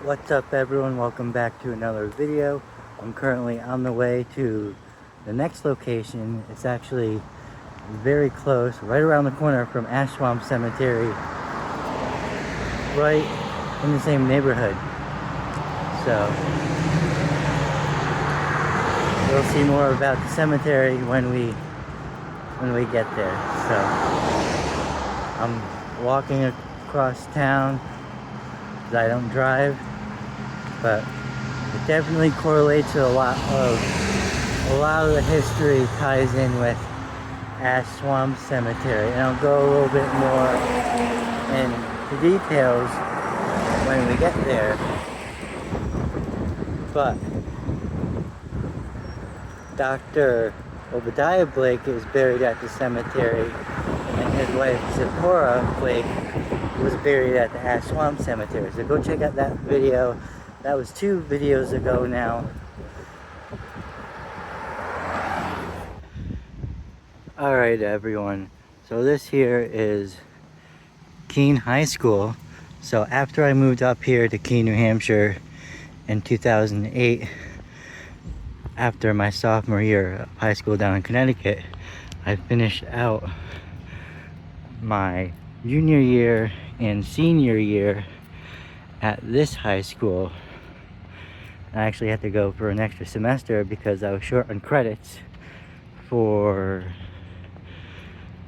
What's up everyone, welcome back to another video. I'm currently on the way to the next location. It's actually very close, right around the corner from Ash Swamp Cemetery, right in the same neighborhood. So we'll see more about the cemetery when we get there. So I'm walking across town because I don't drive, but it definitely correlates to a lot of the history ties in with Ash Swamp Cemetery, and I'll go a little bit more into details when we get there. But Dr. Obadiah Blake is buried at the cemetery, and his wife Zipporah Blake was buried at the Ash Swamp Cemetery. So go check out that video. That was 2 videos ago now. Alright everyone, so this here is Keene High School. So after I moved up here to Keene, New Hampshire in 2008, after my sophomore year of high school down in Connecticut, I finished out my junior year and senior year at this high school. I actually had to go for an extra semester because I was short on credits for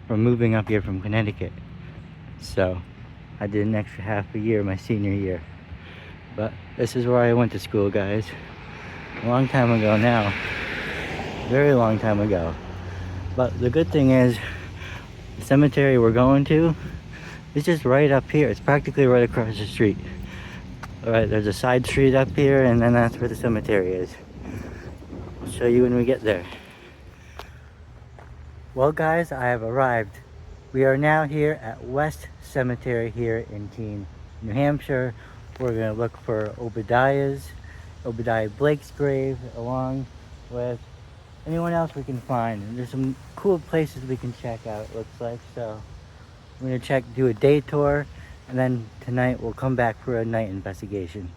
moving up here from Connecticut. So I did an extra half a year my senior year. But this is where I went to school, guys. A long time ago now. Very long time ago. But the good thing is, the cemetery we're going to is just right up here. It's practically right across the street. Alright, there's a side street up here, and then that's where the cemetery is. I'll show you when we get there. Well guys, I have arrived. We are now here at West Cemetery here in Keene, New Hampshire. We're going to look for Obadiah Blake's grave, along with anyone else we can find. And there's some cool places we can check out, it looks like. So I'm going to do a day tour, and then tonight we'll come back for a night investigation.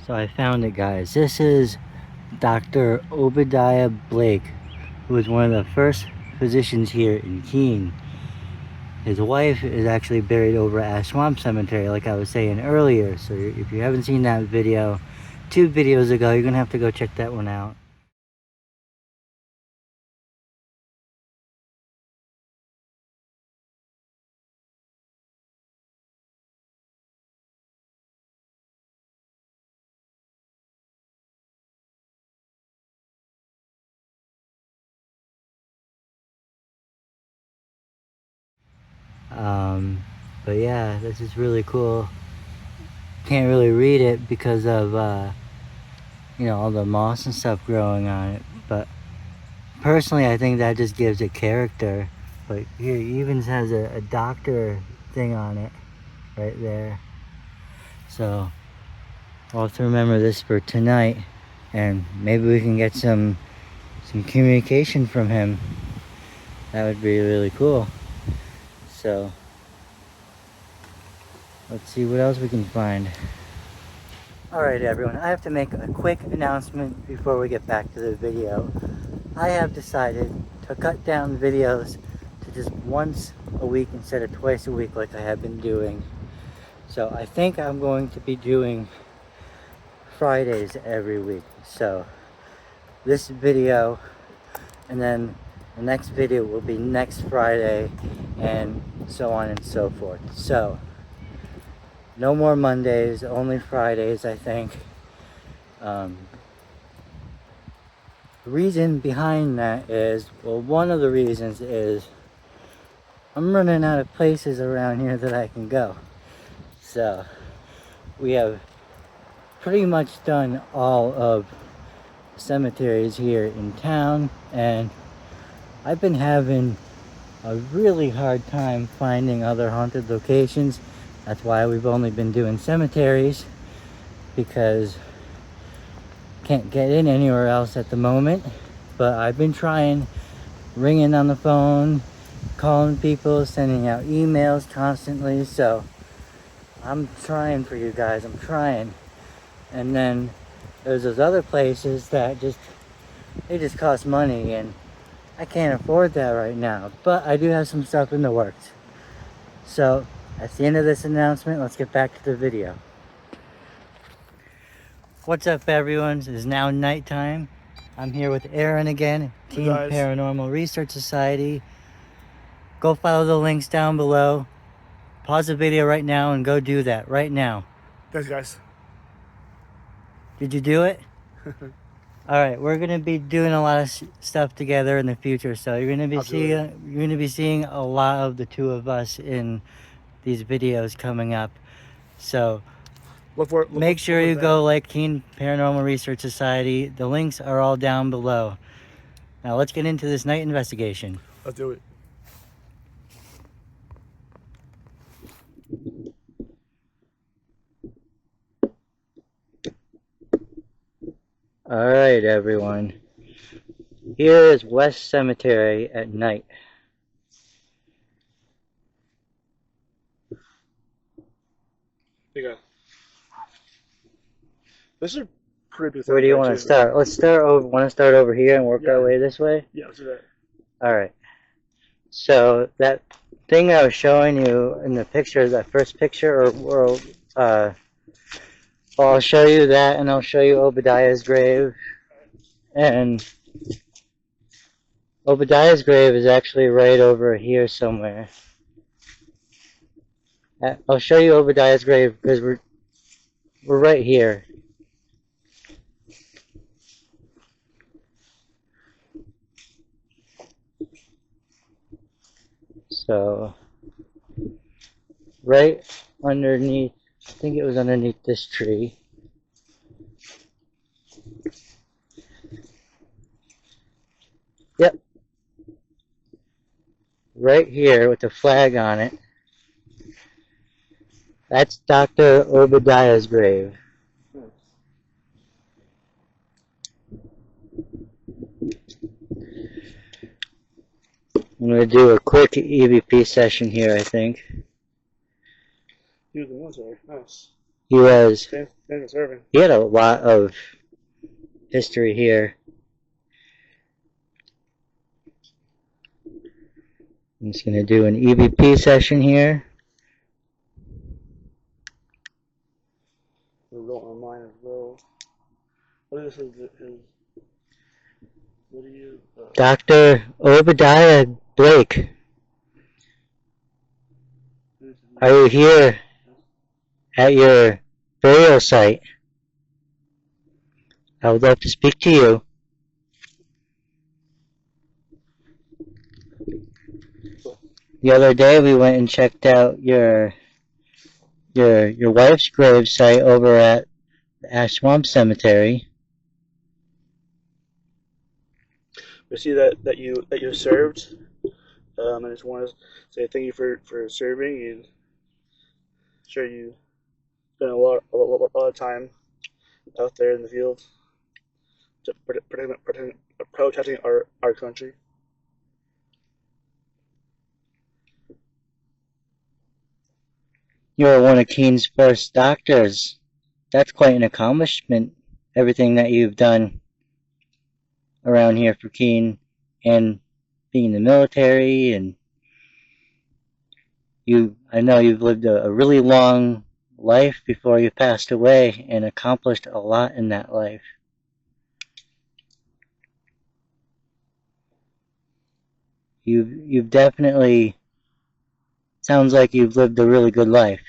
So I found it, guys. This is Dr. Obadiah Blake, who was one of the first physicians here in Keene. His wife is actually buried over at Ash Swamp Cemetery, like I was saying earlier. So if you haven't seen that video 2 videos ago, you're gonna have to go check that one out. But yeah, this is really cool. Can't really read it because of you know, all the moss and stuff growing on it, but personally I think that just gives it character. But here it even has a doctor thing on it right there, so I'll have to remember this for tonight, and maybe we can get some communication from him. That would be really cool. So let's see what else we can find. Alright everyone, I have to make a quick announcement before we get back to the video. I have decided to cut down videos to just once a week instead of twice a week like I have been doing. So I think I'm going to be doing Fridays every week. So this video and then the next video will be next Friday, and so on and so forth. So no more Mondays, only Fridays, I think. The reason behind that is, well, one of the reasons is I'm running out of places around here that I can go. So we have pretty much done all of the cemeteries here in town, and I've been having a really hard time finding other haunted locations. That's why we've only been doing cemeteries, because can't get in anywhere else at the moment. But I've been trying, ringing on the phone, calling people, sending out emails constantly. So I'm trying for you guys, I'm trying. And then there's those other places that they just cost money, and I can't afford that right now. But I do have some stuff in the works. So that's the end of this announcement. Let's get back to the video. What's up everyone? It is now nighttime. I'm here with Aaron again, Keene Paranormal Research Society. Go follow the links down below. Pause the video right now and go do that right now. Thanks guys. Did you do it? Alright, we're gonna be doing a lot of stuff together in the future, so you're gonna be seeing a lot of the two of us in these videos coming up. So make sure you go like Keene Paranormal Research Society. The links are all down below. Now let's get into this night investigation. Let's do it. Alright everyone. Here is West Cemetery at night. Okay. This is creepy. Where do you want to start? Let's start over. Want to start over here and work our way this way? Yeah, let's do that. All right. So that thing I was showing you in the picture, that first picture, well, I'll show you that, and I'll show you Obadiah's grave. And Obadiah's grave is actually right over here somewhere. I'll show you Obadiah's grave because we're right here. So, right underneath, I think it was underneath this tree. Yep. Right here with the flag on it. That's Dr. Obadiah's grave. I'm going to do a quick EVP session here, I think. He was in the military. Nice. He was. Serving. He had a lot of history here. I'm just going to do an EVP session here. We'll go online as well. What is his what do you... Dr. Obadiah Blake. Are you here at your burial site? I would love to speak to you. The other day we went and checked out your wife's grave site over at the Ash Swamp Cemetery. We see that you served. I just want to say thank you for serving, and sure you spent a lot of time out there in the field protecting our country. You were one of Keene's first doctors. That's quite an accomplishment, everything that you've done around here for Keene, and being in the military, and I know you've lived a really long life before you passed away and accomplished a lot in that life. You've definitely, sounds like you've lived a really good life.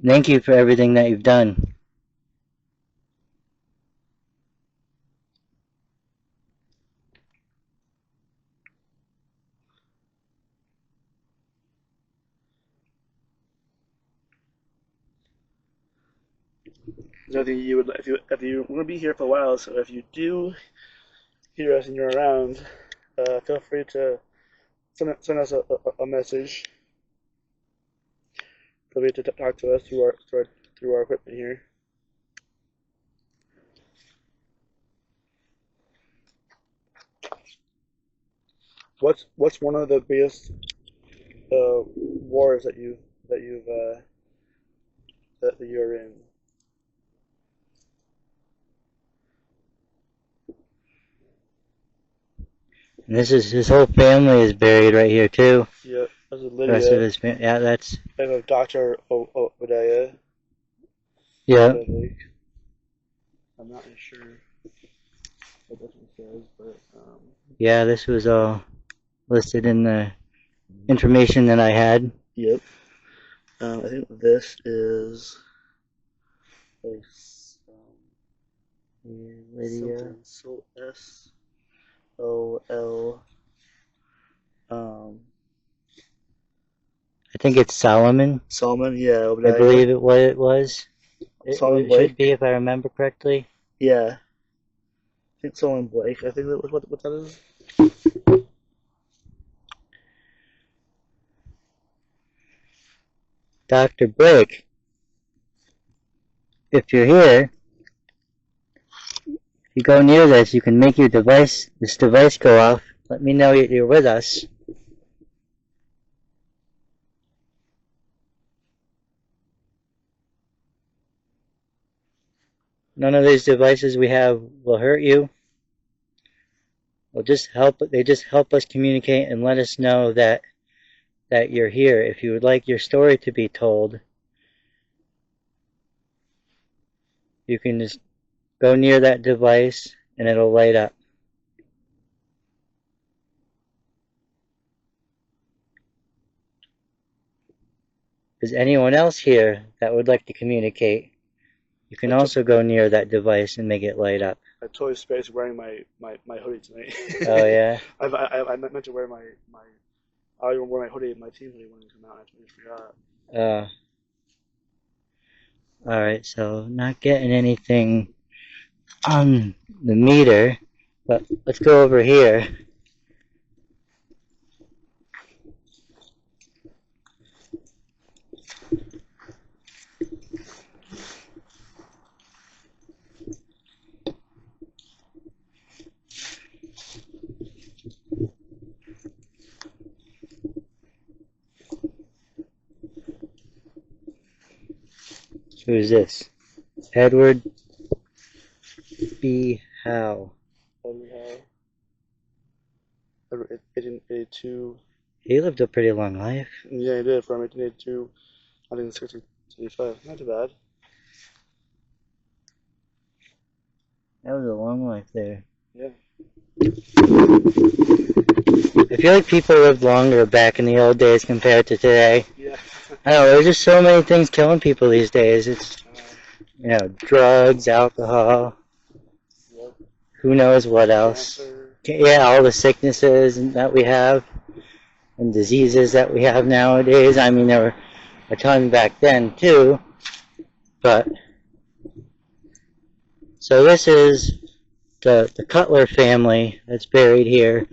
Thank you for everything that you've done. Nothing you would if you want to be here for a while. So if you do hear us and you're around, feel free to send us a message. Feel free to talk to us through our equipment here. What's one of the biggest wars that you're in? And this is, his whole family is buried right here too. Yeah, that's The rest of his family, yeah, that's. I have Dr. Obadiah. Yeah. I'm not sure what this one says, but yeah, this was all listed in the information that I had. Yep. I think this is like Lydia. So SOL. I think it's Solomon. Solomon, yeah. Obadiah. I believe it what it was. Solomon It Blake. should be, if I remember correctly. Yeah. I think Solomon Blake. I think that was what that is. Dr. Blake, if you're here, if you go near this, you can make this device go off. Let me know you're with us. None of these devices we have will hurt you. They just help us communicate and let us know that you're here. If you would like your story to be told, you can just go near that device and it'll light up. Is anyone else here that would like to communicate? You can also go near that device and make it light up. I totally spaced wearing my hoodie tonight. Oh yeah. I meant to wear I wore my hoodie, my team hoodie when it came out. I totally forgot. Alright, so not getting anything on the meter, but let's go over here. Who is this? Edward B. Howe. Edward Howe. 1882. He lived a pretty long life. Yeah, he did. From 1882, I think 1665. Not too bad. That was a long life there. Yeah. I feel like people lived longer back in the old days compared to today. Yeah. I don't know, there's just so many things killing people these days. It's, drugs, alcohol. Yep. who knows what else. Cancer. Yeah, all the sicknesses that we have and diseases that we have nowadays. I mean, there were a ton back then too, but so this is the Cutler family that's buried here,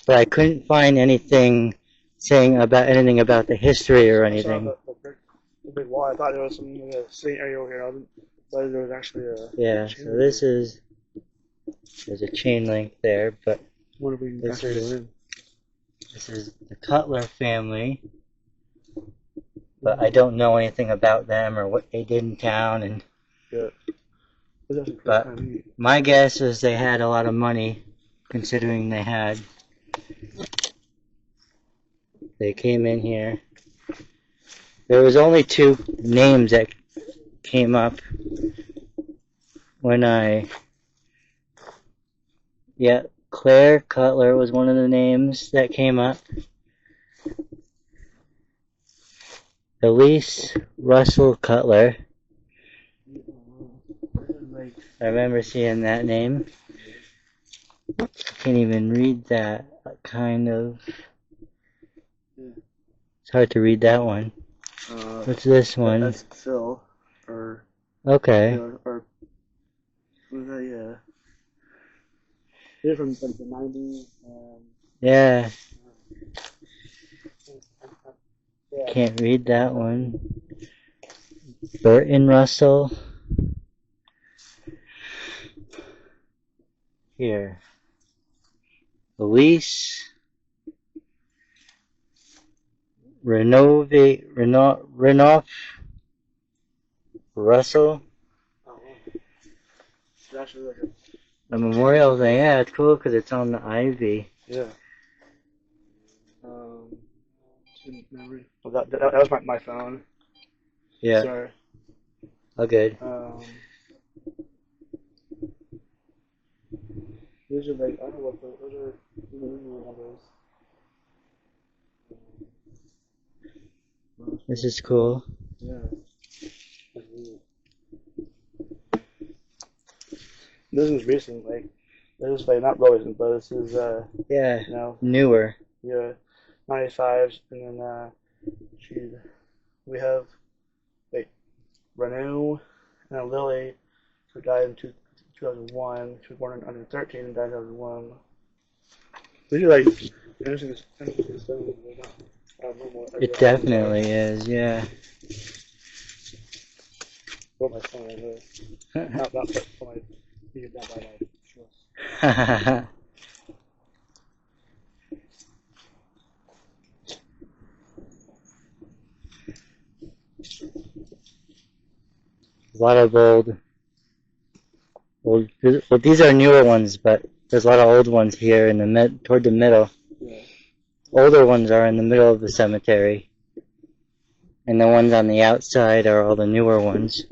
but I couldn't find anything saying about anything about the history or anything. I saw the big wall. I thought there was some sitting area over here. I thought there was actually a So this is, there's a chain link there, but wonder if we can actually go in. This is the Cutler family, but I don't know anything about them or what they did in town. And but my guess is they had a lot of money, considering they came in here. There was only 2 names that came up when Claire Cutler was one of the names that came up. Elise Russell Cutler. I remember seeing that name. I can't even read that, kind of. It's hard to read that one. What's this one? That's Phil. Okay. Or what was that? Yeah. They're from like the 90s. Yeah. Can't read that one. Burton Russell. Here. Elise. Renoff Russell. It's actually like a memorial thing. Yeah, it's cool because it's on the ivy. Yeah. Memory. Well, that was my phone. Yeah. Sorry. Oh, good. These are like, I don't know what those are. Numbers. This is cool. Yeah. This is recent, like, this is like not recent, but this is newer. Yeah, 95s, and then we have Renew and then Lily, who died in 2001. She was born under 13 and died in 2001. These are like interesting stones. It definitely is, yeah. What my phone is. Not for my. You get that by my choice. A lot of old. Well, these are newer ones, but there's a lot of old ones here in the toward the middle. Yeah. Older ones are in the middle of the cemetery, and the ones on the outside are all the newer ones.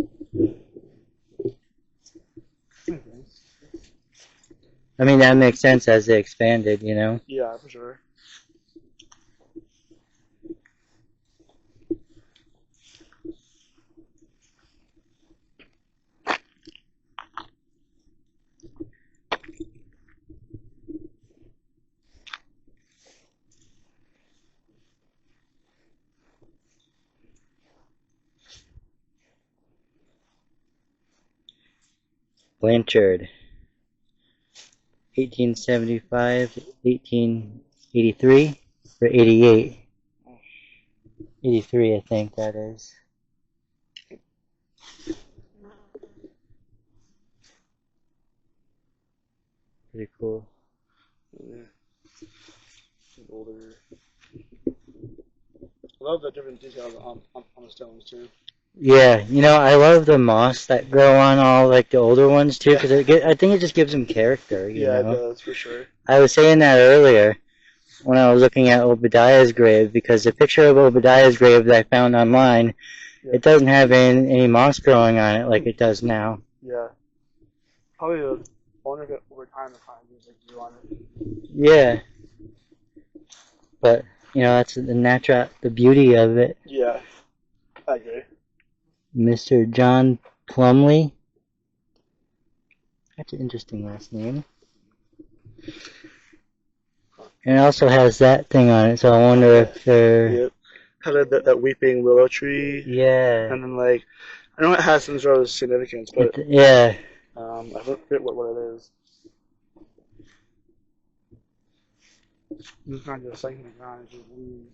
I mean, that makes sense as they expanded, you know? Yeah, for sure. Blanchard. 1875, 1883, or 88? 83, I think that is. Pretty cool. Yeah. Older. I love the different details on the stones too. Yeah, you know, I love the moss that grow on all like the older ones too, because I think it just gives them character. You know? It does for sure. I was saying that earlier when I was looking at Obadiah's grave, because the picture of Obadiah's grave that I found online, it doesn't have any moss growing on it like it does now. Yeah. Probably the owner of it over time just like grew on it. Yeah. But you know, that's the beauty of it. Yeah, I agree. Mr. John Plumley. That's an interesting last name. And it also has that thing on it, so I wonder if they're... Yep. Had that weeping willow tree. Yeah. And then like, I know it has some sort of significance, but Yeah. I forget what it is. It's not just sinking the ground, it's just weird.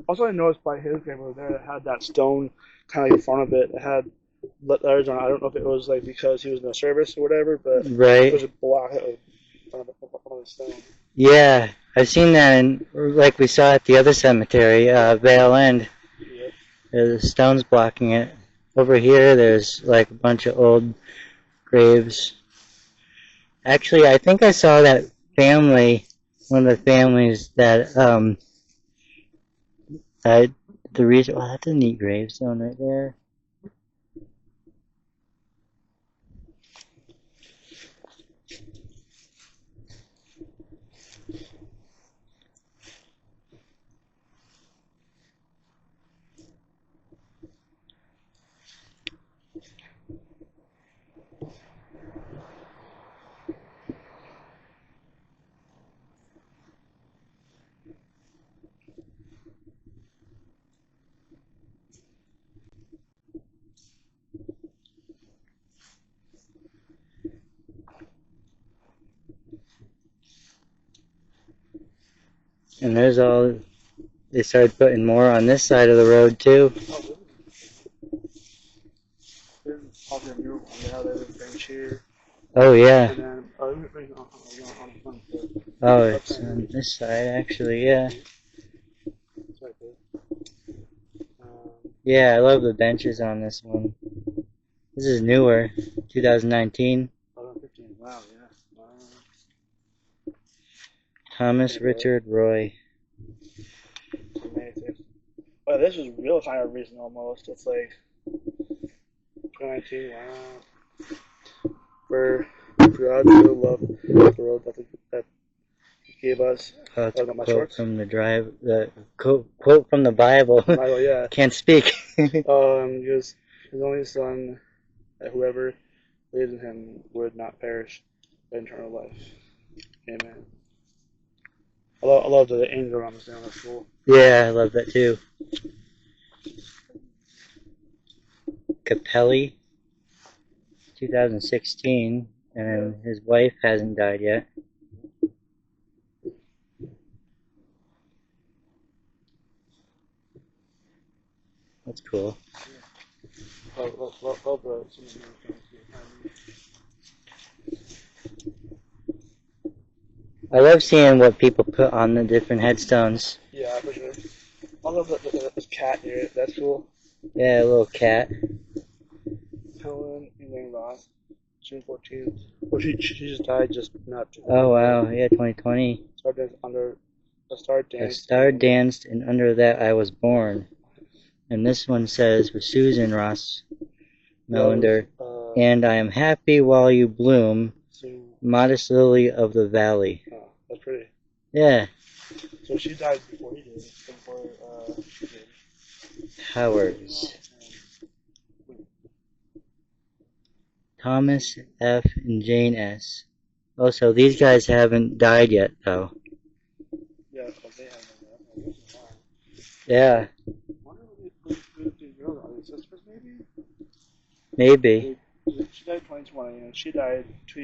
Also, I noticed by his grave over there, it had that stone kind of like in front of it. It had letters on it. I don't know if it was like because he was in the service or whatever, but Right. it was a block in front of the stone. Yeah, I've seen that, in, like we saw at the other cemetery, Vale End. Yep. There's stones blocking it. Over here, there's like a bunch of old graves. Actually, I think I saw that family, one of the families that, the reason, oh, that's a neat gravestone right there. And there's all, they started putting more on this side of the road too. There's probably a new one. They have a bench here. Oh yeah. And then, on the front. Oh, it's on this side actually, yeah. It's right there. Yeah, I love the benches on this one. This is newer, 2019. 2015. Wow, yeah. Thomas Richard Roy. Amazing. Oh, this is real kind of recent almost. It's like 2019. Wow. For God so loved the world that He gave us. Oh, it's a my quote shorts. from the quote from the Bible. Bible, yeah. Can't speak. Because His only Son, that whoever believes in Him would not perish, but eternal life. Amen. I love the angel on the stand. That's cool. Yeah, I love that too. Capelli, 2016, and his wife hasn't died yet. That's cool. I love seeing what people put on the different headstones. Yeah, for sure. I love this cat here. That's cool. Yeah, a little cat. Helen Elaine Ross, June 14th. Well, she just died just not too Oh wow, yeah, 2020. Star danced under a star dance. A star danced, and under that I was born. And this one says for Susan Ross Melander, and I am happy while you bloom, modest lily of the valley. Oh, that's pretty. Yeah. So she died before he did. Before she did. Powers. Thomas F. and Jane S. Oh, so these guys haven't died yet, though. Yeah, they haven't. Yeah. I wonder if these girls are sisters, maybe? Maybe. She died 2020, and she died 2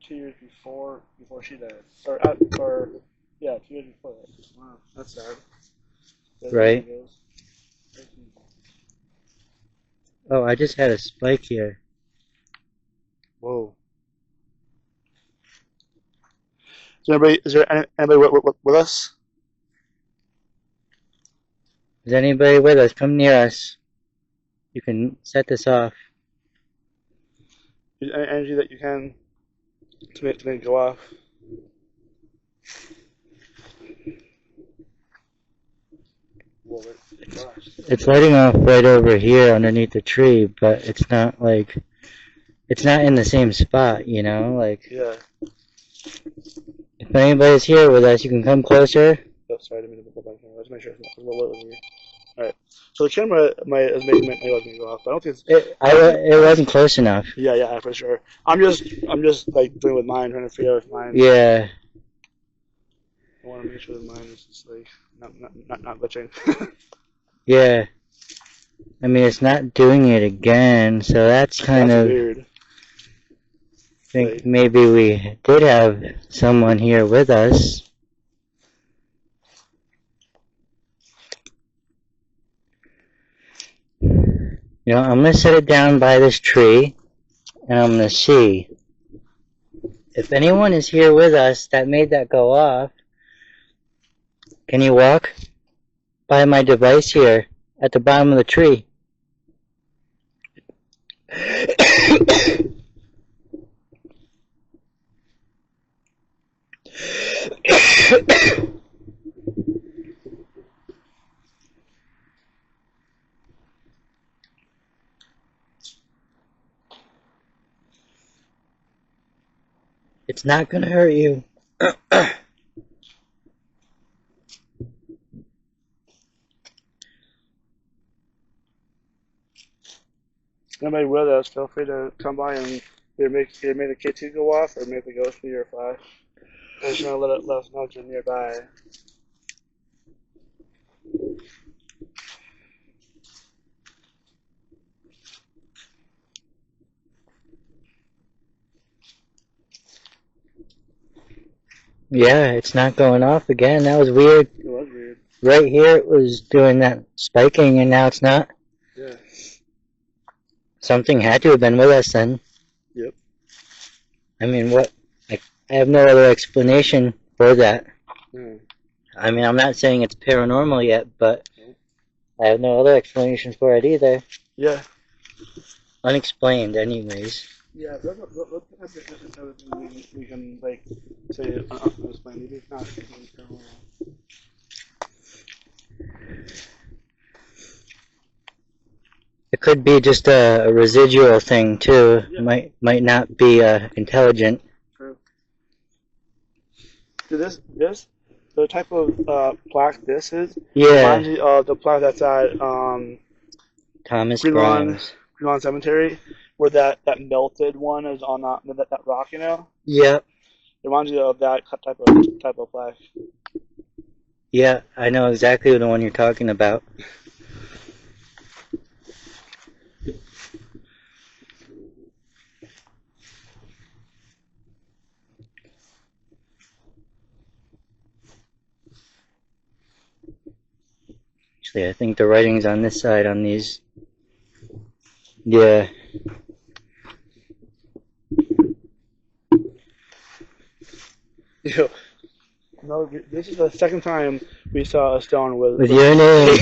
years before she died. Or 2 years before that. Wow, that's sad. Right. Oh, I just had a spike here. Whoa. Is there anybody with us? Is anybody with us? Come near us. You can set this off. Any energy that you can to make it go off. Whoa, gosh. It's lighting off right over here underneath the tree, but it's not like, it's not in the same spot, you know? Like, yeah. If anybody's here with us, you can come closer. Oh, sorry, I didn't mean to put my camera. Let's make sure it's not a little over here. Alright. So the camera is making my leg go off. But I don't think it's. It wasn't close enough. Yeah, for sure. I'm just like doing with mine, trying to figure out if mine. Yeah. I want to make sure that mine is just like not glitching. Yeah. I mean, it's not doing it again, so that's kind That's of. weird. I think maybe we did have someone here with us. You know, I'm going to set it down by this tree, and I'm going to see if anyone is here with us that made that go off. Can you walk by my device here at the bottom of the tree? It's not going to hurt you. Anybody with us, feel free to come by and either make the K2 go off or make the ghost be your flash. I'm just gonna let us know if you're nearby. Yeah, it's not going off again. That was weird. It was weird. Right here it was doing that spiking, and now it's not. Yeah. Something had to have been with us then. Yep. I mean, what? I have no other explanation for that. Hmm. I mean, I'm not saying it's paranormal yet, but I have no other explanation for it either. Yeah. Unexplained, anyways. Yeah, let's we can like say unexplained. Maybe it's not paranormal. It could be just a residual thing too. Yeah. Might not be intelligent. True. So the type of plaque this is reminds me of the plaque that's at Thomas Green Grimes. Lawn Cemetery, where that melted one is on that rock, you know. Yep. It reminds you of that type of plaque. Yeah, I know exactly the one you're talking about. Actually, I think the writing's on this side on these. Yeah. Yeah. No, this is the second time we saw a stone with your name.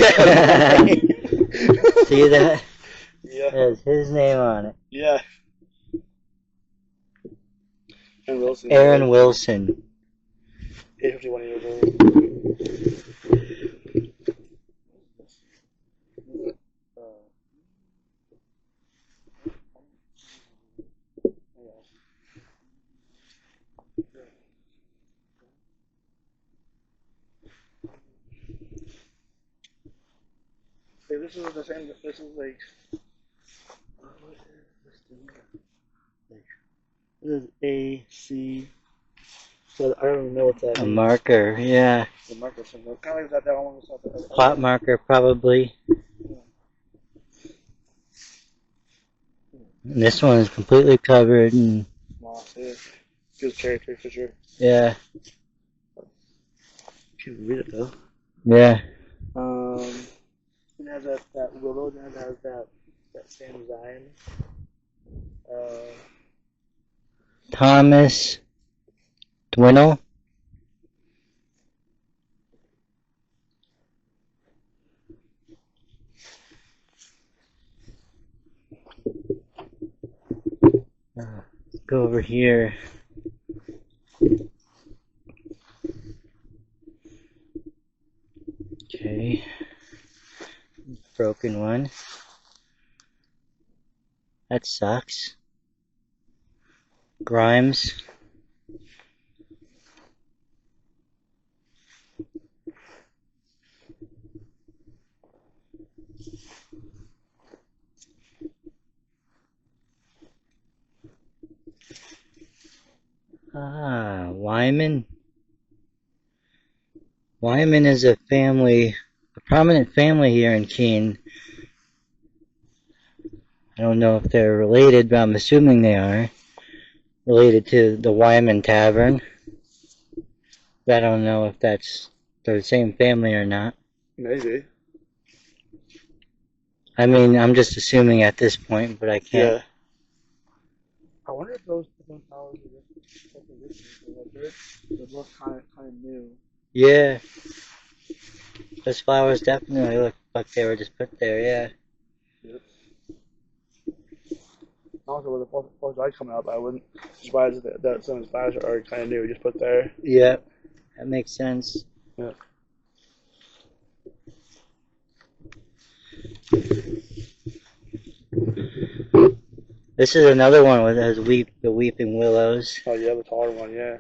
See that? Yeah. There's his name on it. Yeah. And Wilson. Aaron Wilson. 51 years old. Hey, this is the same. This is like. What is this thing? Like, this is AC. So I don't even know what that A is. marker, yeah. The marker symbol. Kind of like that one was something. Plot marker, probably. And this one is completely covered in. Moss, yeah. Good character for sure. Yeah. You can read it though. Yeah. It has that willow. It has that same design. Thomas Dwinnell. Let's go over here. Okay. Broken one. That sucks. Grimes. Ah, Wyman. Wyman is a family, a prominent family here in Keene. I don't know if they're related, but I'm assuming they are. Related to the Wyman Tavern. But I don't know if that's the same family or not. Maybe. I mean, I'm just assuming at this point, but I can't. Yeah. I wonder if those different flowers are different. They look kind of new. Yeah. Those flowers definitely look like they were just put there, yeah. Yep. Also, with the Fourth light coming up, I wouldn't surprise that some of the flowers are kind of new, just put there. Yeah. That makes sense. Yeah. This is another one with has the weeping willows. Oh yeah, the taller one, yeah.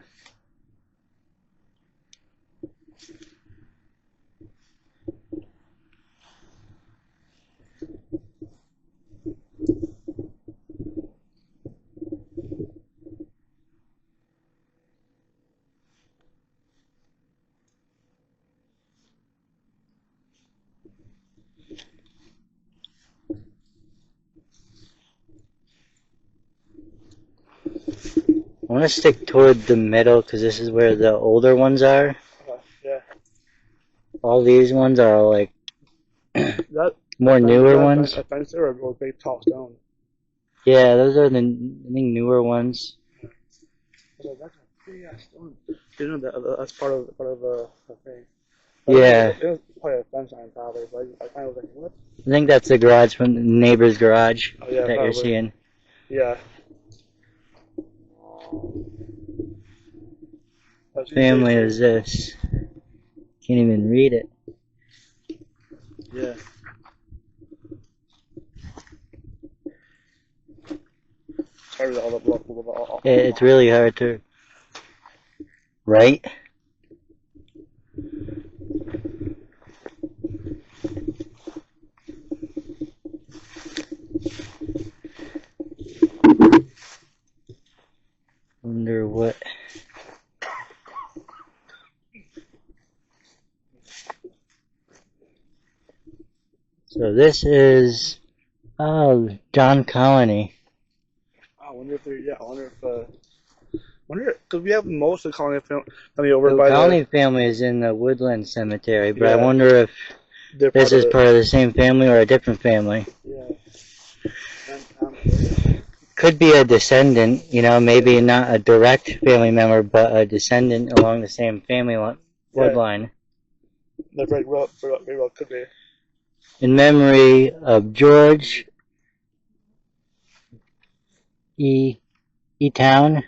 I want to stick toward the middle because this is where the older ones are. Yeah. All these ones are like That more newer ones. a fence there or big tall stone. Yeah, those are the I think newer ones. That's a big ass stone. You know that's part of the thing. Yeah. It was probably a fence on top of it, but I kind of was like, what? I think that's the garage from the neighbor's garage Oh yeah, that probably. you're seeing. Yeah. Family is this? Can't even read it. Yeah. It's hard with all the It's really hard to write. Wonder what. So this is John Colony. I wonder if because we have most of the colony family over The by Colony family is in the Woodland Cemetery, but I Yeah. wonder if they're this is of part of the same family or a different family. Yeah. Could be a descendant, you know, maybe not a direct family member, but a descendant along the same family bloodline. That very well could be. In memory of George E. Town,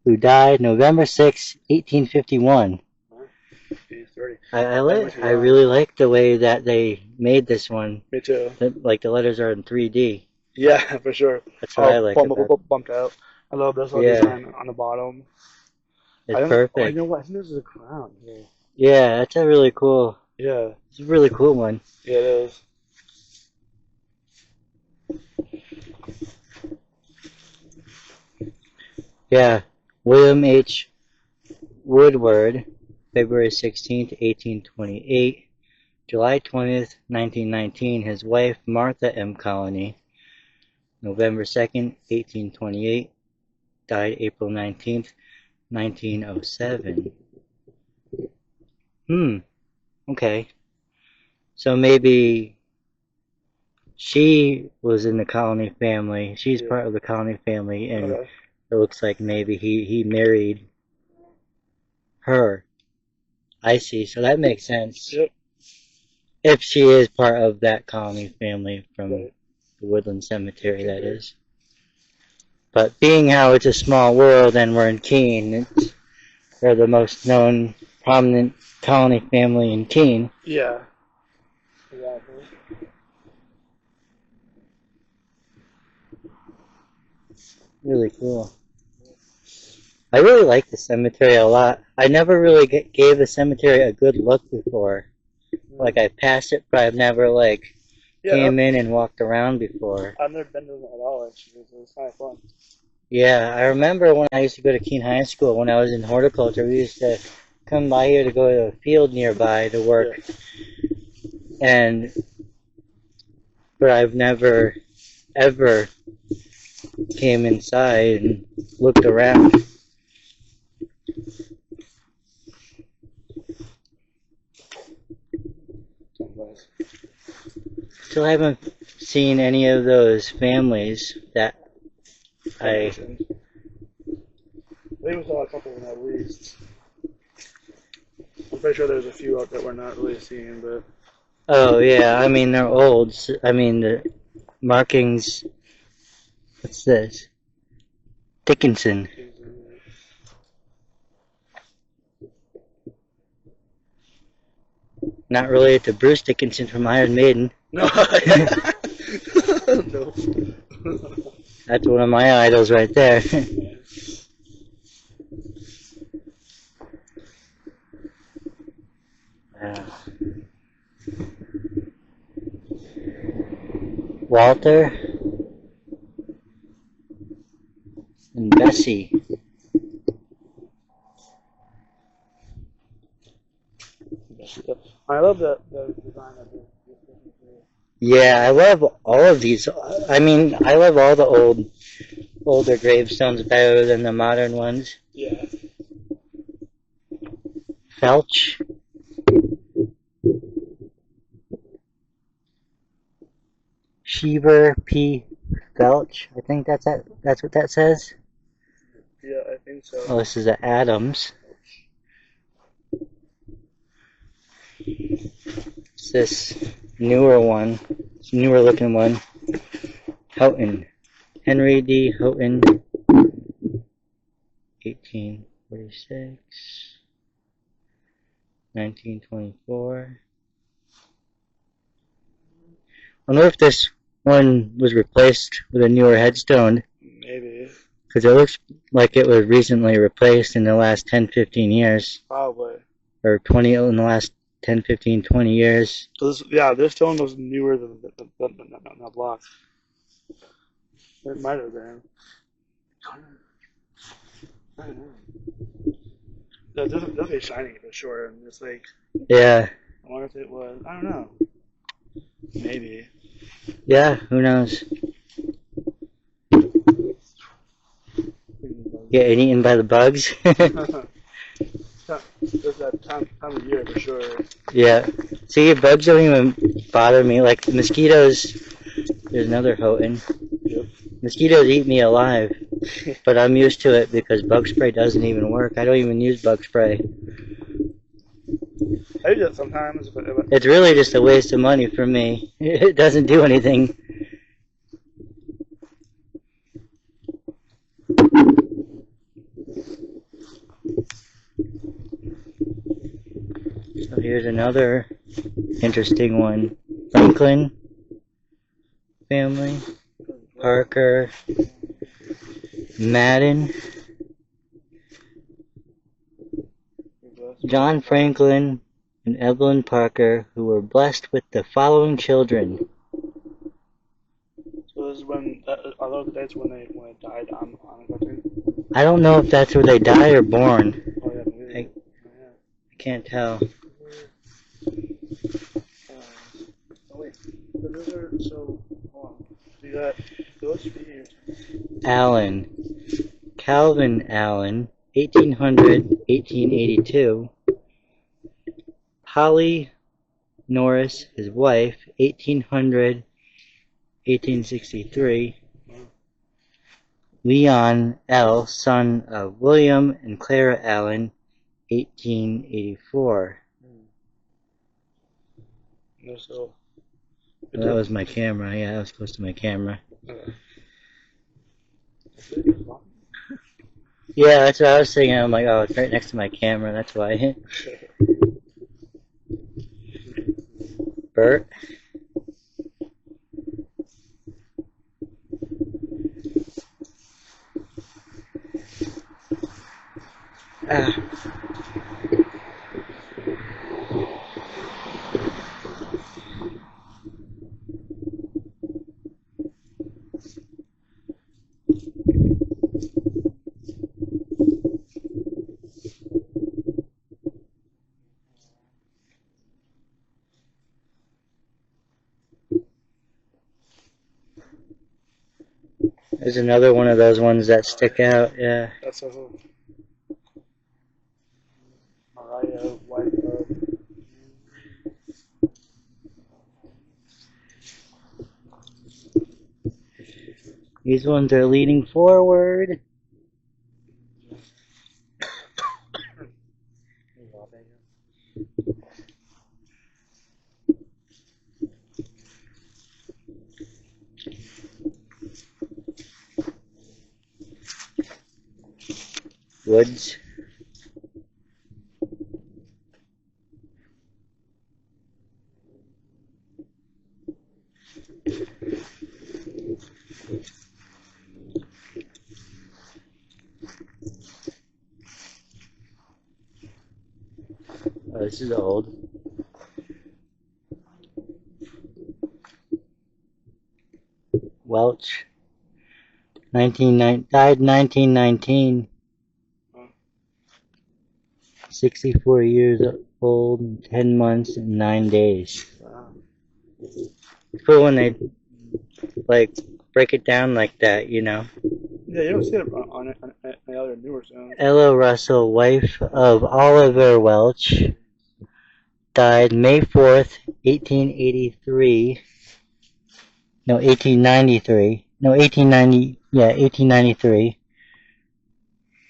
who died November 6, 1851. He's 30. I really like the way that they made this one. Me too. Like the letters are in 3D. Yeah, for sure. That's what I like about it. Bumped out. I love this little design on the bottom. It's perfect. Oh, you know what? I think this is a crown. Yeah, that's a really cool. Yeah. It's a really cool one. Yeah, it is. Yeah, William H. Woodward, February 16th, 1828. July 20th, 1919, his wife Martha M. Colony. November 2nd, 1828. Died April 19th, 1907. Okay. So maybe she was in the Colony family. She's part of the Colony family, and it looks like maybe he married her. I see. So that makes sense. Yep. If she is part of that Colony family from the Woodland Cemetery, that is. But being how it's a small world and we're in Keene, they're the most known, prominent Colony family in Keene. Yeah. Exactly. Really cool. I really like the cemetery a lot. I never really gave the cemetery a good look before. Like, I passed it, but I've never, came in and walked around before. I've never been to it at all, actually. It's kind of fun. Yeah, I remember when I used to go to Keene High School when I was in horticulture. We used to come by here to go to a field nearby to work, Yeah. and but I've never ever came inside and looked around. Still haven't seen any of those families that I. think we saw a couple of them at least. I'm pretty sure there's a few out that we're not really seeing, but Oh yeah, I mean they're old. I mean the markings. What's this? Dickinson. Not related to Bruce Dickinson from Iron Maiden. no. No. That's one of my idols right there. Walter and Bessie. I love the design of it. Yeah, I love all of these. I mean, I love all the older gravestones better than the modern ones. Yeah. Felch. Sheaver P. Felch. I think that's what that says. Yeah, I think so. Oh, this is an Adams. It's this newer one. It's a newer looking one. Houghton. Henry D. Houghton. 1846. 1924. I wonder if this one was replaced with a newer headstone. Maybe. Because it looks like it was recently replaced in the last 10, 15 years. Probably. Or 20 in the last 10, 15, 20 years. So this stone was newer than the block. It might have been. I don't know. It's definitely shining for sure, and it's like, Yeah. I wonder if it was, I don't know. Maybe. Yeah, who knows? Getting eaten by the bugs. It's that time of year for sure. Yeah. See, bugs don't even bother me. Like the mosquitoes, there's another Houghton. Yep. Mosquitoes eat me alive, but I'm used to it because bug spray doesn't even work. I don't even use bug spray. I do that sometimes, but It's really just a waste of money for me. It doesn't do anything. So here's another interesting one. Franklin family. Parker. Madden. John Franklin and Evelyn Parker, who were blessed with the following children. So this is when, are those dates when they died on the country? I don't know if that's where they die or born. Oh yeah, maybe. I can't tell. Oh wait, so those are, so, hold on. So you got those here. Allen. Calvin Allen, 1800, 1882. Polly Norris, his wife, 1800, 1863. Leon L., son of William and Clara Allen, 1884. So, Well, that was my camera. Yeah, that was close to my camera. Yeah, that's what I was thinking. I'm like, oh, it's right next to my camera. That's why. Bert. Ah. There's another one of those ones that stick out, yeah. That's so cool. Mariah, wife of. These ones are leaning forward. Woods. Oh, this is old. Welch. Died 1919. 64 years old, and 10 months and 9 days. Wow. It's cool when they like break it down like that, you know. Yeah, you don't see it on any other newer sounds. Ella Russell, wife of Oliver Welch, died May 4th, 1883. No, 1893. No, 1890. Yeah, 1893.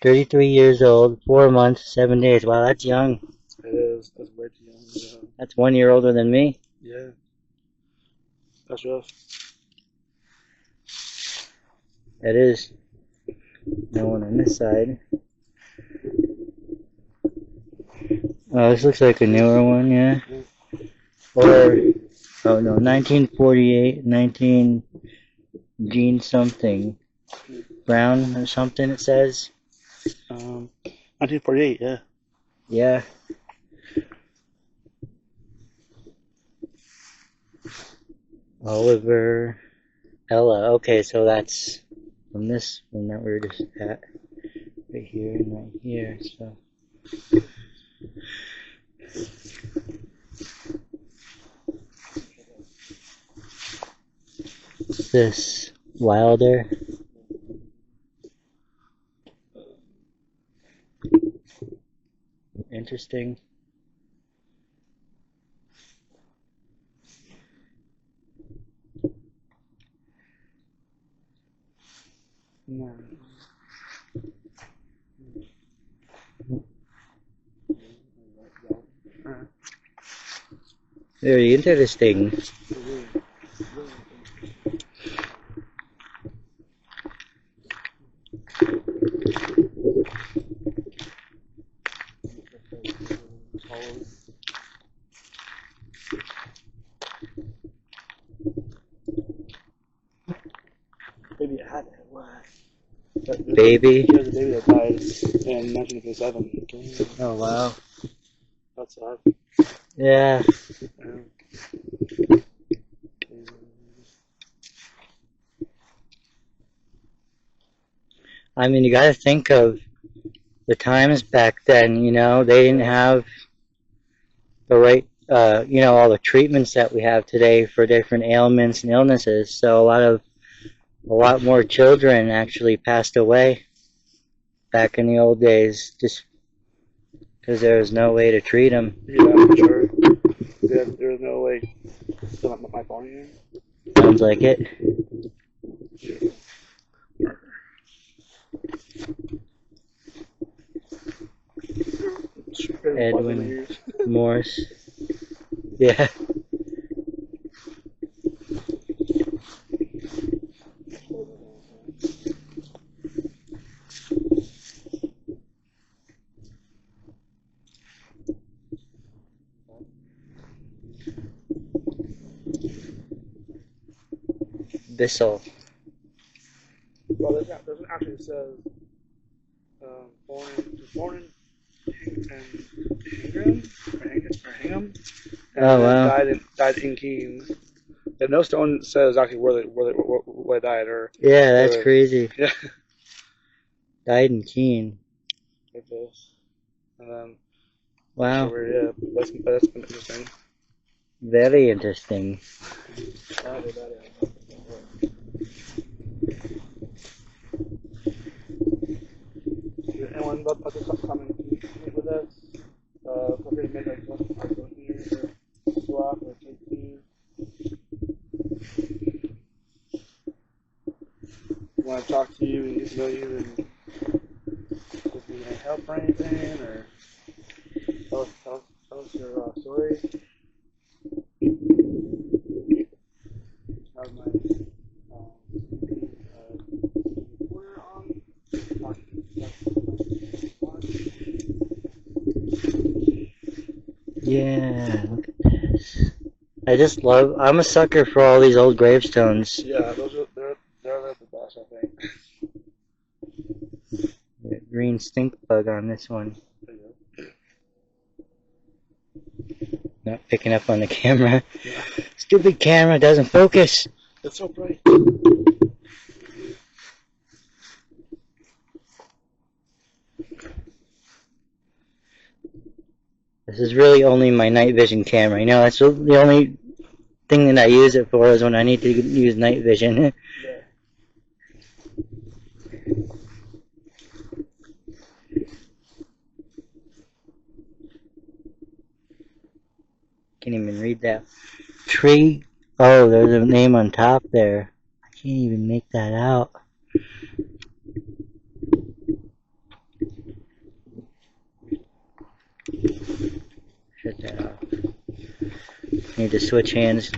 33 years old, 4 months, 7 days. Wow, that's young. It is. That's way too young. Yeah. That's 1 year older than me. Yeah. That's rough. That is. No one on this side. Oh, this looks like a newer one, yeah. Or, oh no, 1948, 19 Gene something. Brown or something it says. 1948, yeah. Yeah. Oliver, Ella. Okay, so that's from this one that we were just at. Right here and right here, so. This Wilder. Interesting. No. Very interesting. Maybe it had it. What? Baby. There's a baby that died in 1957. Oh wow. That's sad. Yeah. I mean, you gotta think of the times back then, you know, they didn't have the right, you know, all the treatments that we have today for different ailments and illnesses. So a lot more children actually passed away back in the old days just because there was no way to treat them. Yeah, for sure. Yeah, there's no way. Still my phone here? Sounds like it. Edwin Morse. Yeah. Bissell. Well, there's actually says born in Hingham, and Oh wow. died in Keene. And no stone says actually where they died or. Yeah, that's crazy. Yeah. Died in Keene. Like this, and then. Wow. Sure, yeah, that's interesting. Very interesting. about to come and meet with us. Feel free to make our go here or swap or take Keene. Want to talk to you and get to know you and if you need any help or anything or tell us your story. Have my recorder on. Yeah, look at this. I'm a sucker for all these old gravestones. Yeah, they're the best, I think. The green stink bug on this one. Not picking up on the camera. Yeah. Stupid camera doesn't focus. It's so bright. This is really only my night vision camera. You know, that's the only thing that I use it for is when I need to use night vision. Yeah. Can't even read that. Tree. Oh, there's a name on top there. I can't even make that out. Shut that off. Need to switch hands.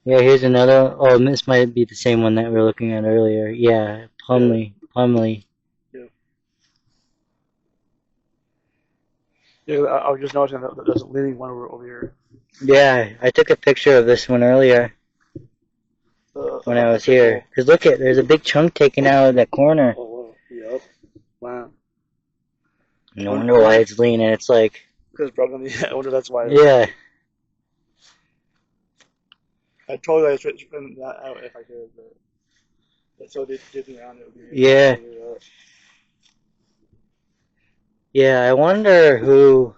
Yeah, here's another. Oh, this might be the same one that we were looking at earlier. Yeah, Plumley. Yeah. Yeah, I was just noticing that there's a leaning one over here. Yeah, I took a picture of this one earlier when I was here. Because look at, there's a big chunk taken out of that corner. Oh, wow. Yep. Wow. No wonder why it's leaning. It's like... Because it's broken. Yeah, I wonder that's why. Yeah. I totally would straighten that out if I could, but so dipping around it would be... Yeah. Yeah, I wonder who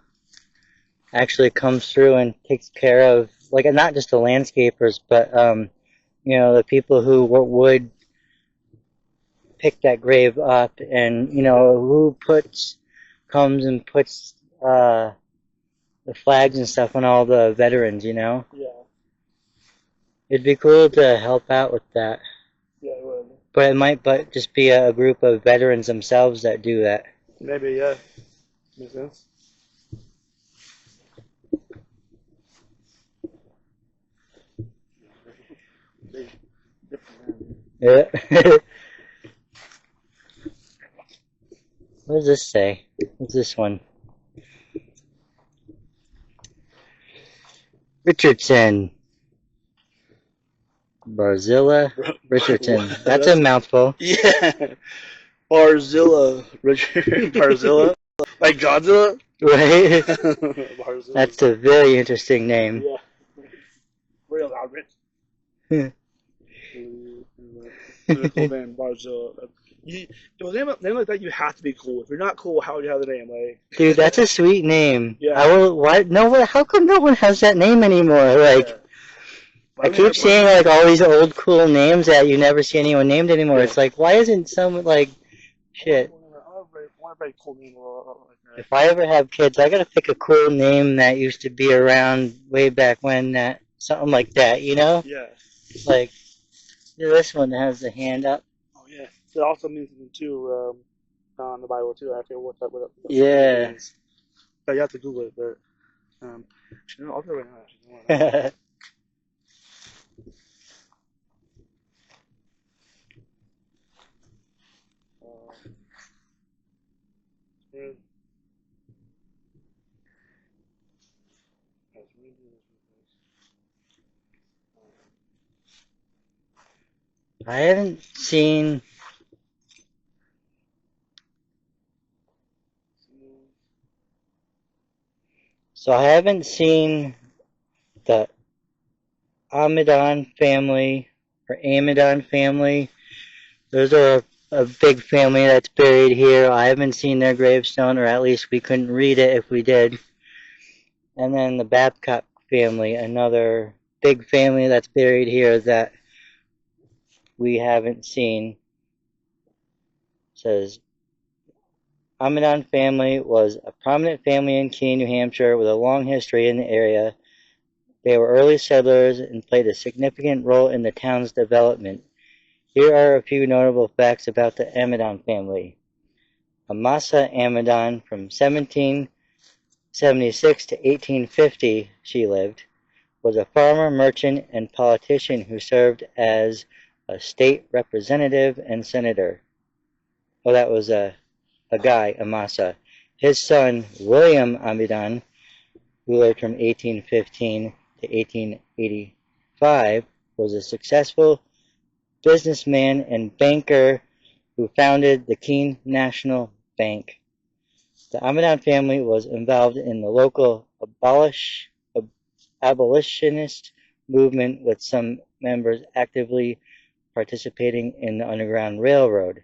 actually comes through and takes care of, like, not just the landscapers, but, you know, the people who would pick that grave up and, you know, who comes and puts, the flags and stuff on all the veterans, you know? Yeah. It'd be cool to help out with that. Yeah, it would. But it might just be a group of veterans themselves that do that. Maybe, yeah. Makes sense. Yeah. What does this say? What's this one? Richardson. Barzilla Richardson. That's a mouthful. Yeah. Barzilla. Richard. Barzilla. Like Godzilla? Right? Barzilla. That's a very interesting name. Yeah. Real Albert. Cool name, Barzilla. With a name like that, you have to be cool. If you're not cool, how would you have the name? Like, dude, that's a sweet name. Yeah. I will. What? No. How come no one has that name anymore? Like, yeah. I keep seeing like all these old cool names that you never see anyone named anymore. Yeah. It's like, why isn't someone like, shit? I want a very cool name like that. If I ever have kids, I gotta pick a cool name that used to be around way back when. That something like that, you know? Yeah. Like, this one has the hand up. Oh yeah. It also means something too on the Bible too. I forget what that Yeah. means. But you have to Google it. But I'll do it right now. I haven't seen. So I haven't seen the Amidon family or Amidon family. Those are a big family that's buried here. I haven't seen their gravestone, or at least we couldn't read it if we did. And then the Babcock family, another big family that's buried here that we haven't seen. Says, Amadon family was a prominent family in Keene, New Hampshire with a long history in the area. They were early settlers and played a significant role in the town's development. Here are a few notable facts about the Amadon family. Amasa Amadon, from 1776 to 1850 she lived, was a farmer, merchant, and politician who served as a state representative and senator. Oh, that was a guy, Amasa. His son, William Amadon, who lived from 1815 to 1885, was a successful businessman and banker who founded the Keene National Bank. The Amadon family was involved in the local abolitionist movement, with some members actively participating in the Underground Railroad.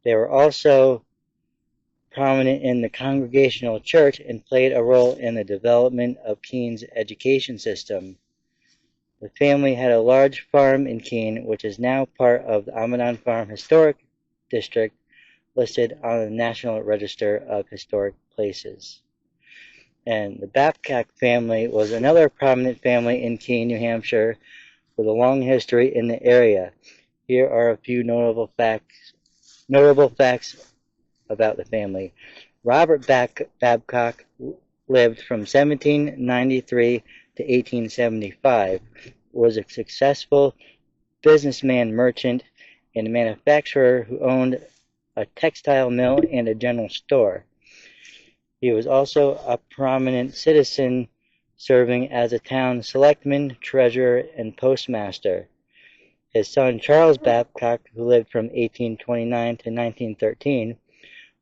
They were also prominent in the Congregational Church and played a role in the development of Keene's education system. The family had a large farm in Keene, which is now part of the Amadon Farm Historic District, listed on the National Register of Historic Places. And the Babcock family was another prominent family in Keene, New Hampshire, with a long history in the area. Here are a few notable facts about the family. Robert Babcock lived from 1793 to 1875, was a successful businessman, merchant, and manufacturer who owned a textile mill and a general store. He was also a prominent citizen, serving as a town selectman, treasurer, and postmaster. His son Charles Babcock, who lived from 1829 to 1913,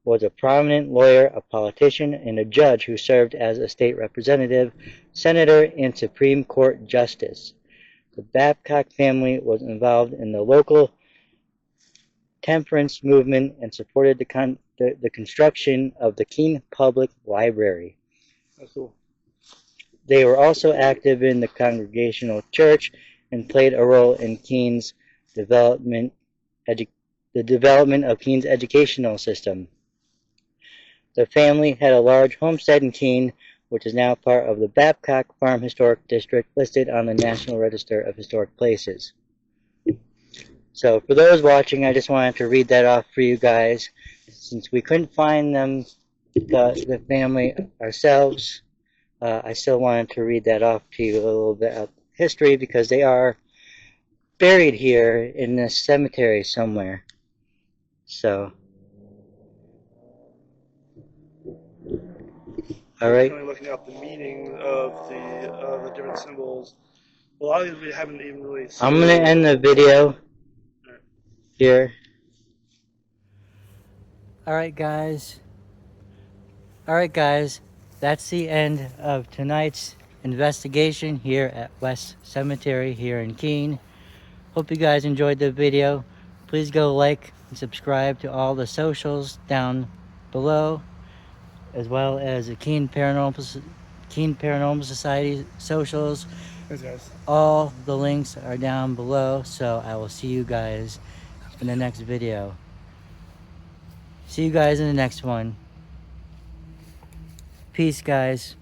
was a prominent lawyer, a politician, and a judge who served as a state representative, senator, and Supreme Court justice. The Babcock family was involved in the local temperance movement and supported the construction of the Keene Public Library. That's cool. They were also active in the Congregational Church and played a role in Keene's development of Keene's educational system. The family had a large homestead in Keene, which is now part of the Babcock Farm Historic District, listed on the National Register of Historic Places. So for those watching, I just wanted to read that off for you guys. Since we couldn't find them, the family ourselves, I still wanted to read that off to you a little bit of history, because they are buried here in this cemetery somewhere. So, all right. Looking up the meaning of the different symbols. Well, a lot of these we haven't even really seen. I'm gonna end the video here. Alright guys, that's the end of tonight's investigation here at West Cemetery here in Keene. Hope you guys enjoyed the video. Please go like and subscribe to all the socials down below, as well as the Keene Paranormal Society socials. Thanks, guys. All the links are down below, so I will see you guys in the next video. See you guys in the next one. Peace, guys.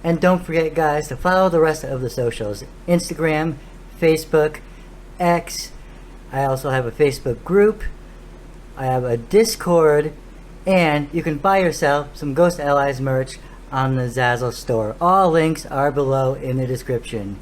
And don't forget, guys, to follow the rest of the socials. Instagram, Facebook, X. I also have a Facebook group. I have a Discord. And you can buy yourself some Ghost Allies merch on the Zazzle store. All links are below in the description.